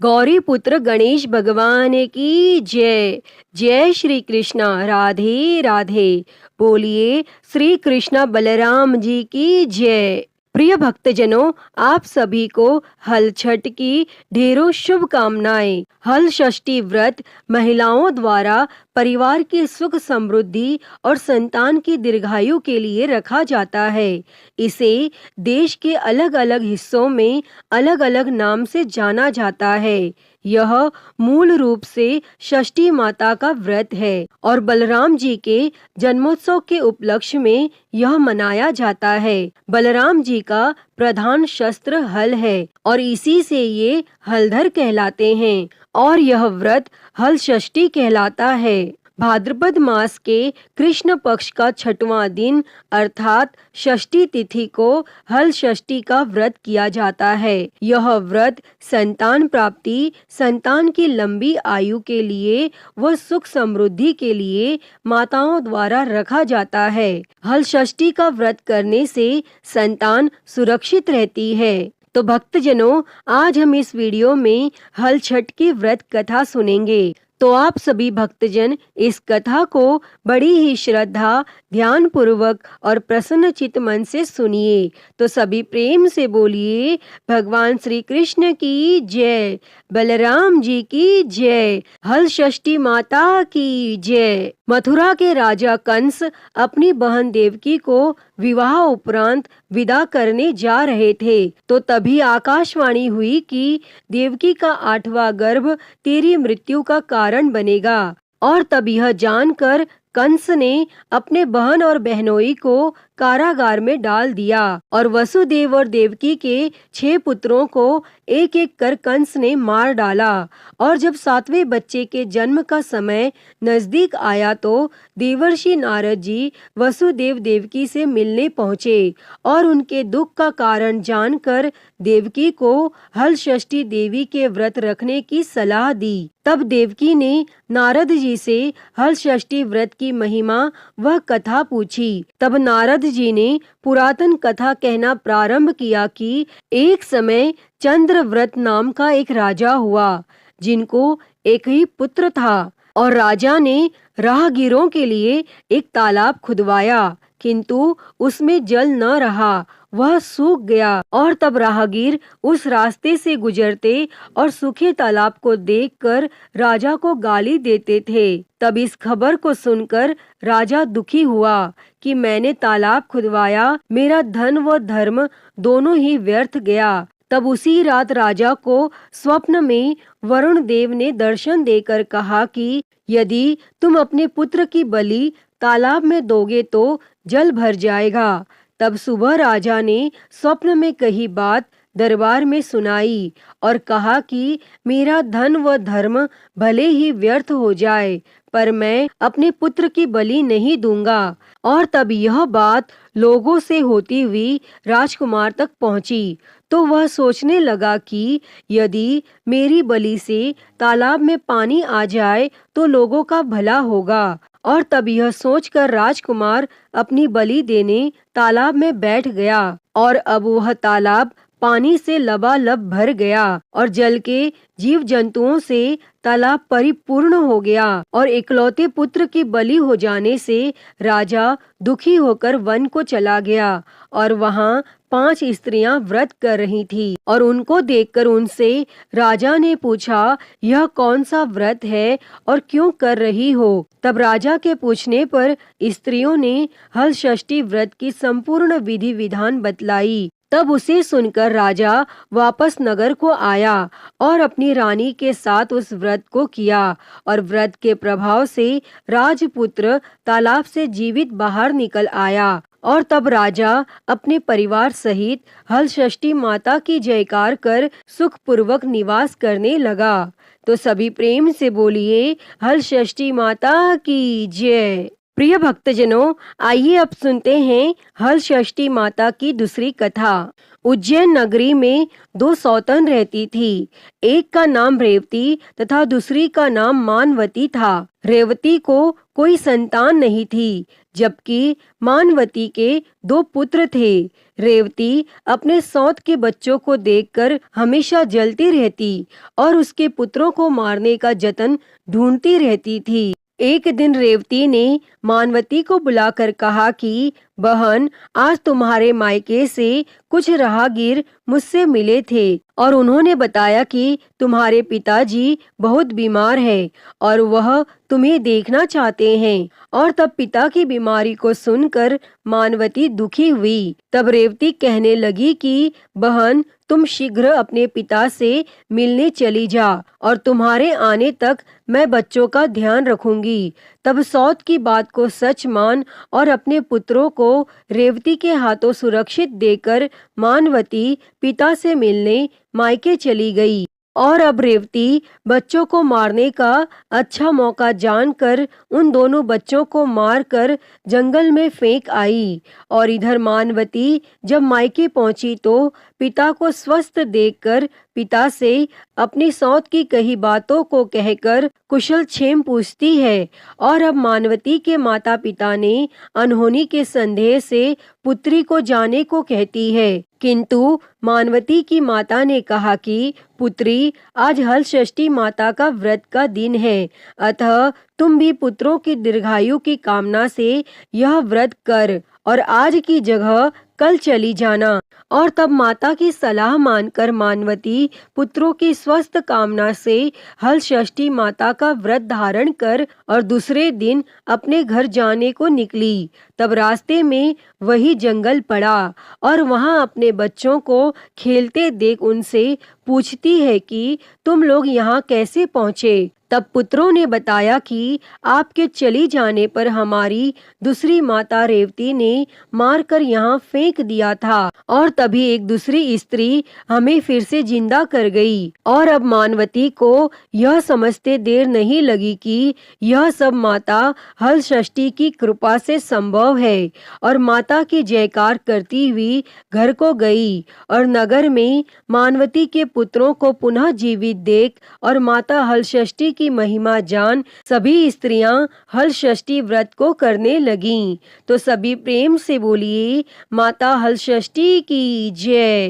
गौरी पुत्र गणेश भगवान की जय। जय श्री कृष्णा। राधे राधे। बोलिए श्री कृष्णा बलराम जी की जय। प्रिय भक्तजनों, आप सभी को हल छठ की ढेरों शुभकामनाएं। हल षष्ठी व्रत महिलाओं द्वारा परिवार की सुख समृद्धि और संतान की दीर्घायु के लिए रखा जाता है। इसे देश के अलग अलग हिस्सों में अलग अलग नाम से जाना जाता है। यह मूल रूप से षष्ठी माता का व्रत है और बलराम जी के जन्मोत्सव के उपलक्ष्य में यह मनाया जाता है। बलराम जी का प्रधान शस्त्र हल है और इसी से ये हलधर कहलाते हैं और यह व्रत हल षष्ठी कहलाता है। भाद्रपद मास के कृष्ण पक्ष का छठवां दिन अर्थात षष्ठी तिथि को हल षष्ठी का व्रत किया जाता है। यह व्रत संतान प्राप्ति, संतान की लंबी आयु के लिए व सुख समृद्धि के लिए माताओं द्वारा रखा जाता है। हल षष्ठी का व्रत करने से संतान सुरक्षित रहती है। तो भक्तजनों, आज हम इस वीडियो में हल छठ की व्रत कथा सुनेंगे। तो आप सभी भक्तजन इस कथा को बड़ी ही श्रद्धा, ध्यान पूर्वक और प्रसन्न चित्त मन से सुनिए। तो सभी प्रेम से बोलिए भगवान श्री कृष्ण की जय, बलराम जी की जय, हल षष्ठी माता की जय। मथुरा के राजा कंस अपनी बहन देवकी को विवाह उपरांत विदा करने जा रहे थे, तो तभी आकाशवाणी हुई कि देवकी का 8वां गर्भ तेरी मृत्यु का कारण बनेगा। और तब यह जानकर कंस ने अपने बहन और बहनोई को कारागार में डाल दिया और वसुदेव और देवकी के 6 पुत्रों को एक एक कर कंस ने मार डाला। और जब 7वें बच्चे के जन्म का समय नजदीक आया तो देवर्षि नारद जी वसुदेव देवकी से मिलने पहुँचे और उनके दुख का कारण जानकर देवकी को हल षष्ठी देवी के व्रत रखने की सलाह दी। तब देवकी ने नारद जी से हल षष्ठी व्रत की महिमा वह कथा पूछी। तब नारद जी ने पुरातन कथा कहना प्रारंभ किया कि एक समय चंद्रव्रत नाम का एक राजा हुआ, जिनको एक ही पुत्र था और राजा ने राहगीरों के लिए एक तालाब खुदवाया, किंतु उसमें जल न रहा, वह सूख गया। और तब राहगीर उस रास्ते से गुजरते और सूखे तालाब को देखकर राजा को गाली देते थे। तब इस खबर को सुनकर राजा दुखी हुआ कि मैंने तालाब खुदवाया, मेरा धन व धर्म दोनों ही व्यर्थ गया। तब उसी रात राजा को स्वप्न में वरुण देव ने दर्शन देकर कहा कि यदि तुम अपने पुत्र की बलि तालाब में दोगे तो जल भर जाएगा। तब सुबह राजा ने स्वप्न में कही बात दरबार में सुनाई और कहा कि मेरा धन व धर्म भले ही व्यर्थ हो जाए, पर मैं अपने पुत्र की बलि नहीं दूंगा। और तब यह बात लोगों से होती हुई राजकुमार तक पहुंची, तो वह सोचने लगा कि यदि मेरी बलि से तालाब में पानी आ जाए तो लोगों का भला होगा। और तब यह सोचकर राजकुमार अपनी बलि देने तालाब में बैठ गया और अब वह तालाब पानी से लबालब भर गया और जल के जीव जंतुओं से तालाब परिपूर्ण हो गया। और इकलौते पुत्र की बलि हो जाने से राजा दुखी होकर वन को चला गया और वहाँ 5 स्त्रियां व्रत कर रही थी और उनको देखकर उनसे राजा ने पूछा, यह कौन सा व्रत है और क्यों कर रही हो? तब राजा के पूछने पर स्त्रियों ने हल षष्ठी व्रत की संपूर्ण विधि विधान बतलाई। तब उसे सुनकर राजा वापस नगर को आया और अपनी रानी के साथ उस व्रत को किया और व्रत के प्रभाव से राजपुत्र तालाब से जीवित बाहर निकल आया। और तब राजा अपने परिवार सहित हल षष्ठी माता की जयकार कर सुखपूर्वक निवास करने लगा। तो सभी प्रेम से बोलिए हल षष्ठी माता की जय। प्रिय भक्तजनों, आइए अब सुनते हैं हल षष्ठी माता की दूसरी कथा। उज्जैन नगरी में 2 सौतन रहती थी। एक का नाम रेवती तथा दूसरी का नाम मानवती था। रेवती को कोई संतान नहीं थी, जबकि मानवती के 2 पुत्र थे। रेवती अपने सौत के बच्चों को देखकर हमेशा जलती रहती और उसके पुत्रों को मारने का जतन ढूंढती रहती थी। एक दिन रेवती ने मानवती को बुलाकर कहा कि बहन, आज तुम्हारे मायके से कुछ राहगीर मुझसे मिले थे और उन्होंने बताया कि तुम्हारे पिताजी बहुत बीमार है और वह तुम्हें देखना चाहते हैं। और तब पिता की बीमारी को सुनकर मानवती दुखी हुई। तब रेवती कहने लगी कि बहन, तुम शीघ्र अपने पिता से मिलने चली जा और तुम्हारे आने तक मैं बच्चों का ध्यान रखूंगी। तब सौत की बात को सच मान और अपने पुत्रों को रेवती के हाथों सुरक्षित देकर मानवती पिता से मिलने मायके चली गई। और अब रेवती बच्चों को मारने का अच्छा मौका जानकर उन दोनों बच्चों को मारकर जंगल में फेंक आई। और इधर मानवती जब मायके पहुंची तो पिता को स्वस्थ देखकर पिता से अपनी सौत की कही बातों को कहकर कुशल क्षेम पूछती है। और अब मानवती के माता पिता ने अनहोनी के संदेह से पुत्री को जाने को कहती है, किंतु मानवती की माता ने कहा कि पुत्री, आज हल षष्ठी माता का व्रत का दिन है, अतः तुम भी पुत्रों की दीर्घायु की कामना से यह व्रत कर और आज की जगह कल चली जाना। और तब माता की सलाह मानकर मानवती पुत्रों की स्वस्थ कामना से हल षष्ठी माता का व्रत धारण कर और दूसरे दिन अपने घर जाने को निकली। तब रास्ते में वही जंगल पड़ा और वहां अपने बच्चों को खेलते देख उनसे पूछती है कि तुम लोग यहाँ कैसे पहुँचे। तब पुत्रों ने बताया कि आपके चली जाने पर हमारी दूसरी माता रेवती ने मारकर यहाँ फेंक दिया था और तभी एक दूसरी स्त्री हमें फिर से जिंदा कर गई। और अब मानवती को यह समझते देर नहीं लगी कि यह सब माता हल षष्ठी की कृपा से संभव है और माता की जयकार करती हुई घर को गई और नगर में मानवती के पुत्रों को पुनः जीवित देख और माता हल षष्ठी की महिमा जान सभी स्त्रियां हल षष्ठी व्रत को करने लगीं। तो सभी प्रेम से बोलिए, माता हल षष्ठी की जय।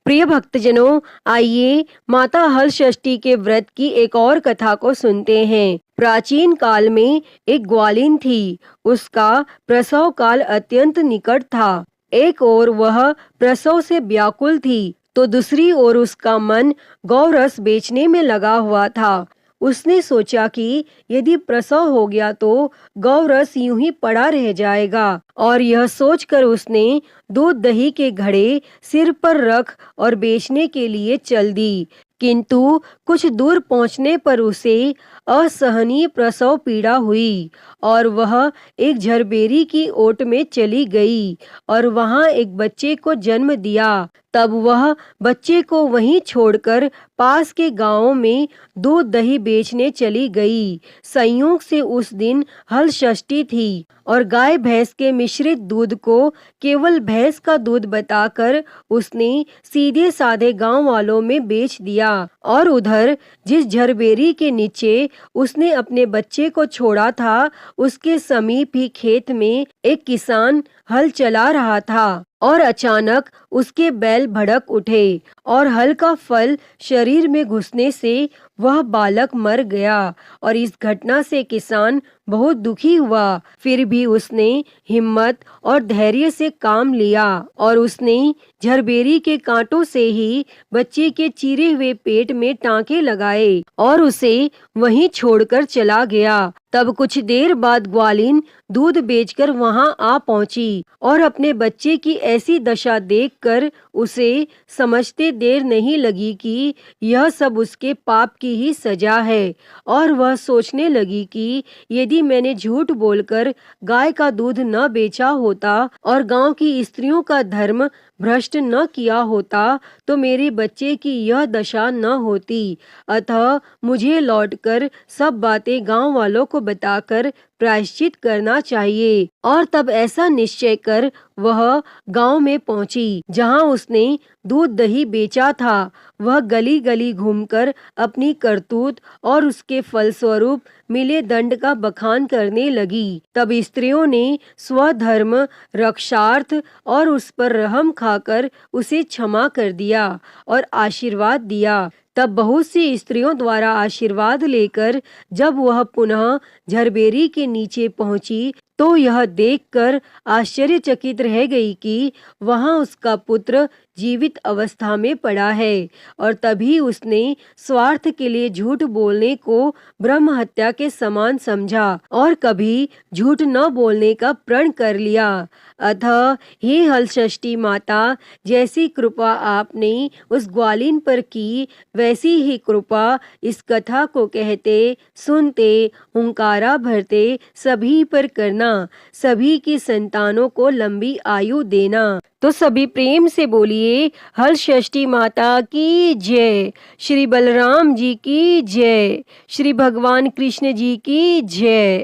प्रिय भक्तजनों, आइए माता हल षष्ठी के व्रत की एक और कथा को सुनते हैं। प्राचीन काल में एक ग्वालिन थी। उसका प्रसव काल अत्यंत निकट था। एक ओर वह प्रसव से व्याकुल थी तो दूसरी ओर उसका मन गौरस बेचने में लगा हुआ था। उसने सोचा कि यदि प्रसव हो गया तो गौरस यूं ही पड़ा रह जाएगा और यह सोचकर उसने दूध दही के घड़े सिर पर रख और बेचने के लिए चल दी। किंतु कुछ दूर पहुंचने पर उसे असहनीय प्रसव पीड़ा हुई और वह एक झरबेरी की ओट में चली गई और वहां एक बच्चे को जन्म दिया। तब वह बच्चे को वहीं छोड़कर पास के गांवों में दूध दही बेचने चली गई। संयोग से उस दिन हल षष्ठी थी और गाय भैंस के मिश्रित दूध को केवल भैंस का दूध बताकर उसने सीधे साधे गांव वालों में बेच दिया। और उधर जिस झरबेरी के नीचे उसने अपने बच्चे को छोड़ा था उसके समीप ही खेत में एक किसान हल चला रहा था और अचानक उसके बैल भड़क उठे और हल का फल शरीर में घुसने से वह बालक मर गया और इस घटना से किसान बहुत दुखी हुआ। फिर भी उसने हिम्मत और धैर्य से काम लिया और उसने झरबेरी के कांटों से ही बच्चे के चीरे हुए पेट में टांके लगाए और उसे वहीं छोड़कर चला गया। तब कुछ देर बाद ग्वालिन दूध बेचकर वहां आ पहुंची और अपने बच्चे की ऐसी दशा देखकर उसे समझते देर नहीं लगी कि यह सब उसके पाप की ही सजा है और वह सोचने लगी कि यदि मैंने झूठ बोलकर गाय का दूध न बेचा होता और गांव की स्त्रियों का धर्म भ्रष्ट न किया होता तो मेरे बच्चे की यह दशा न होती। अतः मुझे लौटकर सब बातें गांव वालों को बताकर प्रायश्चित करना चाहिए। और तब ऐसा निश्चय कर वह गांव में पहुंची जहां उसने दूध दही बेचा था। वह गली गली घूमकर अपनी करतूत और उसके फलस्वरूप मिले दंड का बखान करने लगी। तब स्त्रियों ने स्वधर्म रक्षार्थ और उस पर रहम खाकर उसे क्षमा कर दिया और आशीर्वाद दिया। तब बहुत सी स्त्रियों द्वारा आशीर्वाद लेकर जब वह पुनः झरबेरी के नीचे पहुंची तो यह देखकर आश्चर्यचकित रह गई कि वहां उसका पुत्र जीवित अवस्था में पड़ा है और तभी उसने स्वार्थ के लिए झूठ बोलने को ब्रह्म हत्या के समान समझा और कभी झूठ न बोलने का प्रण कर लिया। अतः हे हलषष्ठी माता, जैसी कृपा आपने उस ग्वालिन पर की वैसी ही कृपा इस कथा को कहते सुनते हुंकारा भरते सभी पर करना, सभी की संतानों को लंबी आयु देना। तो सभी प्रेम से बोलिए हलषष्ठी माता की जय, श्री बलराम जी की जय, श्री भगवान कृष्ण जी की जय।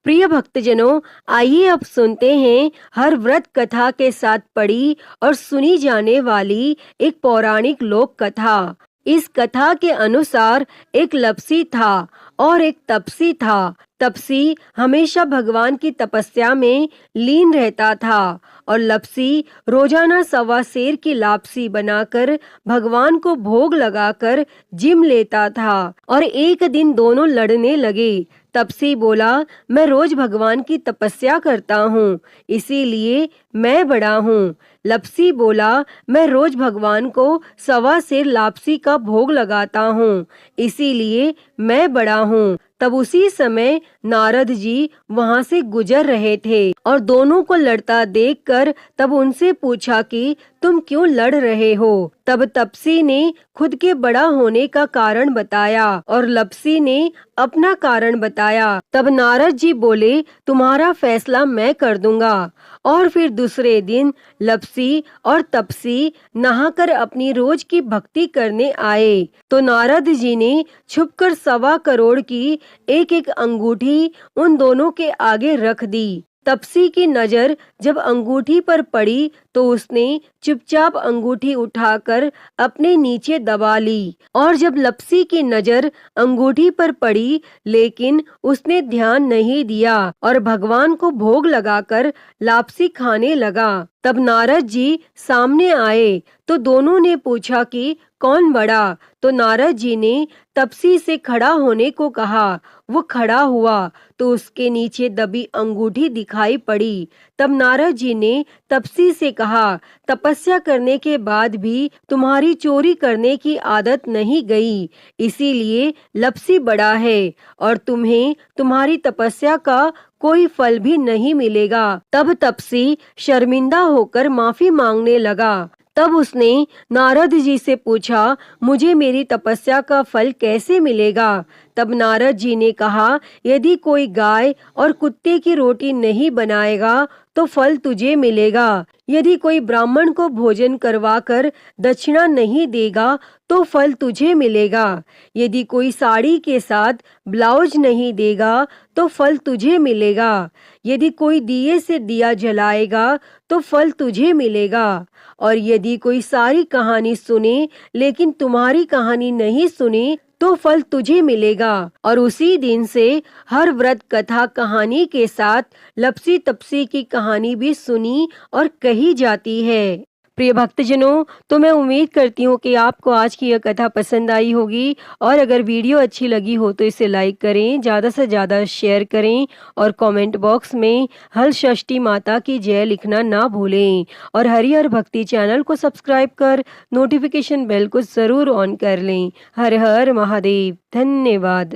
प्रिय भक्तजनों, आइए अब सुनते हैं हर व्रत कथा के साथ पढ़ी और सुनी जाने वाली एक पौराणिक लोक कथा। इस कथा के अनुसार एक लप्सी था और एक तपसी था। तपसी हमेशा भगवान की तपस्या में लीन रहता था और लप्सी रोजाना 1.25 सेर की लापसी बनाकर भगवान को भोग लगाकर जिम लेता था और एक दिन दोनों लड़ने लगे। तपसी बोला, मैं रोज भगवान की तपस्या करता हूँ, इसीलिए मैं बड़ा हूँ। लप्सी बोला, मैं रोज भगवान को 1.25 सेर लापसी का भोग लगाता हूँ, इसीलिए मैं बड़ा हूँ। तब उसी समय नारद जी वहां से गुजर रहे थे और दोनों को लड़ता देखकर तब उनसे पूछा कि तुम क्यों लड़ रहे हो। तब तपसी ने खुद के बड़ा होने का कारण बताया और लप्सी ने अपना कारण बताया। तब नारद जी बोले, तुम्हारा फैसला मैं कर दूंगा। और फिर दूसरे दिन लप्सी और तपसी नहाकर अपनी रोज की भक्ति करने आए तो नारद जी ने छुपकर 1.25 करोड़ की एक अंगूठी उन दोनों के आगे रख दी। तपसी की नजर जब अंगूठी पर पड़ी तो उसने चुपचाप अंगूठी उठाकर अपने नीचे दबा ली और जब लप्सी की नजर अंगूठी पर पड़ी लेकिन उसने ध्यान नहीं दिया और भगवान को भोग लगाकर लापसी खाने लगा। तब नारद जी सामने आए तो दोनों ने पूछा कि कौन बड़ा। तो नारद जी ने तपसी से खड़ा होने को कहा। वो खड़ा हुआ तो उसके नीचे दबी अंगूठी दिखाई पड़ी। तब नारद जी ने तपसी से कहा, तपस्या करने के बाद भी तुम्हारी चोरी करने की आदत नहीं गई, इसीलिए लप्सी बड़ा है और तुम्हें तुम्हारी तपस्या का कोई फल भी नहीं मिलेगा। तब तपसी शर्मिंदा होकर माफी मांगने लगा। तब उसने नारद जी से पूछा, मुझे मेरी तपस्या का फल कैसे मिलेगा। तब नारद जी ने कहा, यदि कोई गाय और कुत्ते की रोटी नहीं बनाएगा तो फल तुझे मिलेगा। यदि कोई ब्राह्मण को भोजन करवाकर दक्षिणा नहीं देगा तो फल तुझे मिलेगा। यदि कोई साड़ी के साथ ब्लाउज नहीं देगा तो फल तुझे मिलेगा। यदि कोई दिए से दिया जलाएगा तो फल तुझे मिलेगा। और यदि कोई सारी कहानी सुने लेकिन तुम्हारी कहानी नहीं सुने तो फल तुझे मिलेगा। और उसी दिन से हर व्रत कथा कहानी के साथ लप्सी तपसी की कहानी भी सुनी और कही जाती है। प्रिय भक्तजनों, तो मैं उम्मीद करती हूँ कि आपको आज की यह कथा पसंद आई होगी और अगर वीडियो अच्छी लगी हो तो इसे लाइक करें, ज़्यादा से ज़्यादा शेयर करें और कमेंट बॉक्स में हलषष्ठी माता की जय लिखना ना भूलें और हरिहर भक्ति चैनल को सब्सक्राइब कर नोटिफिकेशन बेल को ज़रूर ऑन कर लें। हर हर महादेव। धन्यवाद।